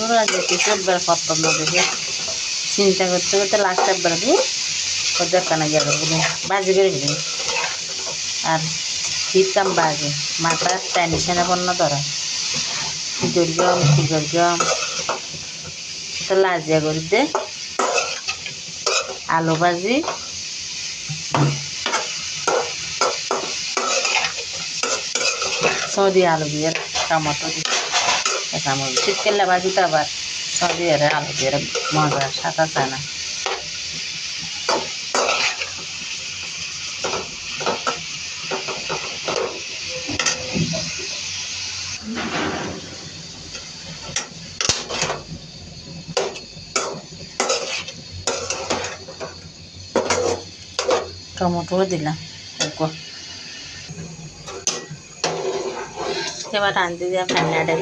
টমেটোর আজ কিছু একবার করতাম না দেখে চিন্তা করতে করতে লাস্ট একবার ওদের কানা গেল বলে বাজি করে দিলেন আর দিতাম বাজে মাথার টেনশনে পণ্য ধরা কী করিম তো লাজিয়া করি দে আলু ভাজি সৌদি আলু দিয়ে টমেটো দিয়ে কাঁচামরিচ শীতকালে ভাজি তো আবার সৌদি আলু দিয়ে মজা সাদা চায় না টমেটো দিলাম এবার রাঁধতে দিয়া ফ্যান্ডাডে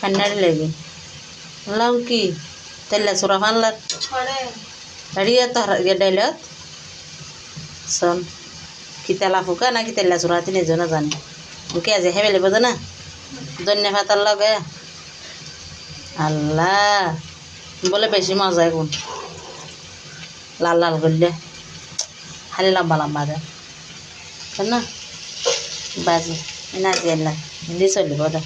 ফ্যান্ডাডে লেগে লাউ কি তেলে সুরা ফানলার রেডিয়া তো ডাইলত শোন কি তেলা ফুকা নাকি তেলা সুরা তিনি জনে জানি ওকে আজ হেবে লেব না ধন্যবাদ লগে আল্লাহ বলে বেশি মজা এখন লাল লাল করলে খালি লম্বা লম্বা দেয় না বাজি না দিয়ে না হিন্দি চলিব দে